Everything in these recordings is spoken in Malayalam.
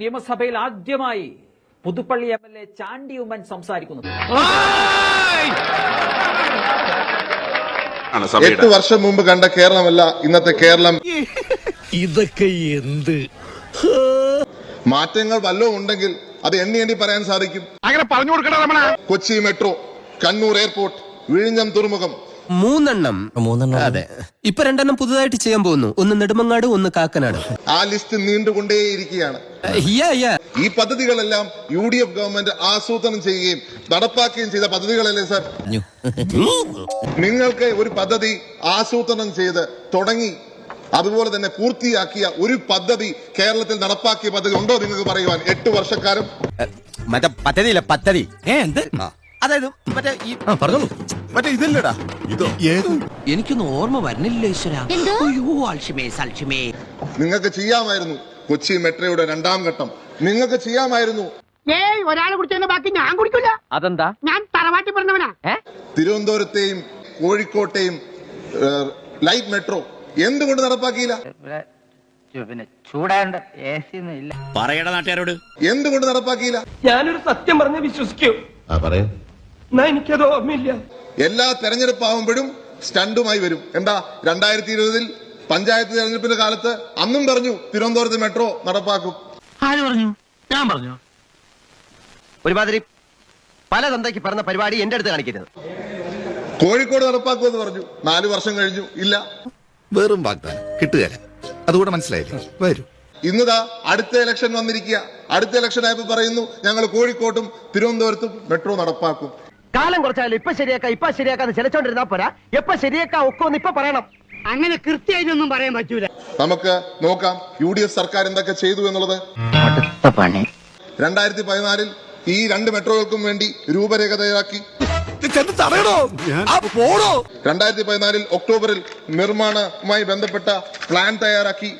നിയമസഭയിൽ ആദ്യമായി പുതുപ്പള്ളി എംഎൽഎ ചാണ്ടി ഉമ്മൻ സംസാരിക്കുന്നത്. 8 വർഷം മുമ്പ് കണ്ട കേരളമല്ല ഇന്നത്തെ കേരളം. ഇതൊക്കെ എന്ത് മാറ്റങ്ങൾ വല്ലതും ഉണ്ടെങ്കിൽ അത് എണ്ണി പറയാൻ സാധിക്കും. അങ്ങനെ പറഞ്ഞു കൊടുക്കണം രമണ. കൊച്ചി മെട്രോ, കണ്ണൂർ എയർപോർട്ട്, വിഴിഞ്ഞം തുറമുഖം, മൂന്നെണ്ണം. അതെ, ഇപ്പൊ 2 പുതുതായിട്ട് ചെയ്യാൻ പോകുന്നു. ഒന്ന് നെടുമങ്ങാട്, ഒന്ന് കാക്കനാട്. ആ ലിസ്റ്റ് നീണ്ടുകൊണ്ടേയിരിക്കുകയാണ്. ഈ പദ്ധതികളെല്ലാം UDF ഗവൺമെന്റ് ആസൂത്രണം ചെയ്യുകയും നടപ്പാക്കുകയും ചെയ്ത പദ്ധതികളല്ലേ സാർ? നിങ്ങൾക്ക് ഒരു പദ്ധതി ആസൂത്രണം ചെയ്ത് തുടങ്ങി അതുപോലെ തന്നെ പൂർത്തിയാക്കിയ ഒരു പദ്ധതി കേരളത്തിൽ നടപ്പാക്കിയ പദ്ധതി ഉണ്ടോ നിങ്ങൾക്ക് പറയുവാൻ? 8 വർഷക്കാലം പദ്ധതി അതായത് മറ്റേ ഇതല്ലടാ ഇതോ എനിക്കൊന്നും ഓർമ്മ വരുന്നില്ല ഈശ്വര. നിങ്ങൾക്ക് ചെയ്യാമായിരുന്നു. കൊച്ചി മെട്രോയുടെ 2ാം ഘട്ടം നിങ്ങൾക്ക് ചെയ്യാമായിരുന്നു. ഒരാളെ കുടിച്ചതിന്റെ ബാക്കി ഞാൻ കുടിക്കില്ല. അതെന്താ? ഞാൻ തറവാട്ടി പറഞ്ഞവനാ. തിരുവനന്തപുരത്തെയും കോഴിക്കോട്ടെയും ലൈറ്റ് മെട്രോ എന്തുകൊണ്ട് നടപ്പാക്കിയില്ല? പറയട നാട്ടുകാരോട്. എന്തുകൊണ്ട് നടപ്പാക്കിയില്ല? ഞാനൊരു സത്യം പറഞ്ഞ് വിശ്വസിക്കൂ. എനിക്കത് ഓർമ്മയില്ല. എല്ലാ തെരഞ്ഞെടുപ്പ് ആവുമ്പോഴും സ്റ്റണ്ടുമായി വരും. എന്താ 2020 പഞ്ചായത്ത് തെരഞ്ഞെടുപ്പിന്റെ കാലത്ത് അന്നും പറഞ്ഞു തിരുവനന്തപുരത്ത് മെട്രോ നടപ്പാക്കും. ആര് പറഞ്ഞു? ഞാൻ പറഞ്ഞു. ഒരുമാതിരി പല തന്തയ്ക്ക് പറഞ്ഞ പരിപാടി എന്റെ അടുത്ത് കാണിക്കരുത്. കോഴിക്കോട് നടപ്പാക്കുമെന്ന് പറഞ്ഞു. 4 വർഷം കഴിഞ്ഞു, ഇല്ല. വെറും വാഗ്ദാനം കിട്ടുകയല്ല. അതുകൂടെ മനസ്സിലായില്ലേ? വരൂ. ഇന്നതാ അടുത്ത ഇലക്ഷൻ വന്നിരിക്കുക. അടുത്ത ഇലക്ഷൻ ആയപ്പോ പറയുന്നു ഞങ്ങൾ കോഴിക്കോട്ടും തിരുവനന്തപുരത്തും മെട്രോ നടപ്പാക്കും. കാലം കുറച്ചാലും ഇപ്പൊ ശരിയാക്കാന്ന് ചിലച്ചോണ്ടിരുന്നാ പോരാ. എപ്പൊ ശരിയാക്കാ ഒക്കൊന്ന് ഇപ്പൊ പറയണം. അങ്ങനെ കൃത്യമായിട്ടൊന്നും പറയാൻ പറ്റൂല. നമുക്ക് നോക്കാം UDF സർക്കാർ എന്തൊക്കെ ചെയ്തു എന്നുള്ളത്. 2014 ഈ 2 മെട്രോകൾക്കും വേണ്ടി രൂപരേഖ തയ്യാറാക്കി. 2014 ഒക്ടോബറിൽ നിർമ്മാണവുമായി ബന്ധപ്പെട്ട പ്ലാൻ തയ്യാറാക്കി.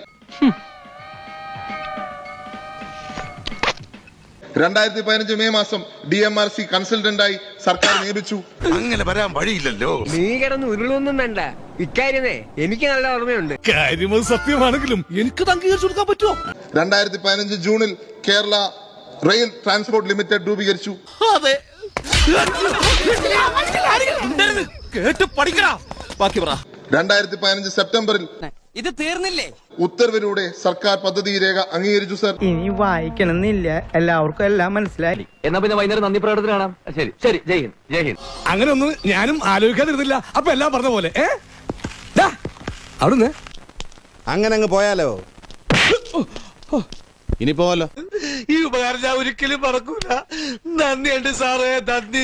2015 മെയ് മാസം DMRC കൺസൾട്ടന്റായി സർക്കാർ നിയമിച്ചു. അങ്ങനെ വരാൻ വഴിയില്ലല്ലോ. നീ കിടന്ന് ഉരുളൊന്നും വേണ്ട. ഇക്കാര്യമേ എനിക്ക് നല്ല ഓർമ്മയുണ്ട്. കാര്യം സത്യമാണെങ്കിലും എനിക്ക് അംഗീകരിച്ചു കൊടുക്കാൻ പറ്റുമോ? 2015 ജൂണിൽ കേരള റെയിൽ ട്രാൻസ്പോർട്ട് ലിമിറ്റഡ് രൂപീകരിച്ചു. അതെ, കേട്ട് പഠിക്കടാ. ബാക്കി പറ. 2015 സെപ്റ്റംബറിൽ ഇത് തീർന്നില്ലേ? ഉത്തരവിലൂടെ സർക്കാർ പദ്ധതി രേഖ അംഗീകരിച്ചു. സർ, ഇനി വായിക്കണമെന്നില്ല, എല്ലാവർക്കും എല്ലാം മനസ്സിലായി. എന്നാ പിന്നെ വൈകുന്നേരം നന്ദി പ്രകടനത്തിന് കാണാം. ശരി ശരി, ജയ് ഹിന്ദ്, ജയ് ഹിന്ദ്. അങ്ങനെ ഒന്നും ഞാനും ആലോചിക്കാതിരുന്നില്ല. അപ്പൊ എല്ലാം പറഞ്ഞ പോലെ അവിടുന്ന് അങ്ങനെ അങ്ങ് പോയാലോ? ഇനി പോവല്ലോ. ഈ ഉപകാരം ഞാൻ ഒരിക്കലും മറക്കൂല. നന്ദിയുണ്ട് സാറേ, നന്ദി.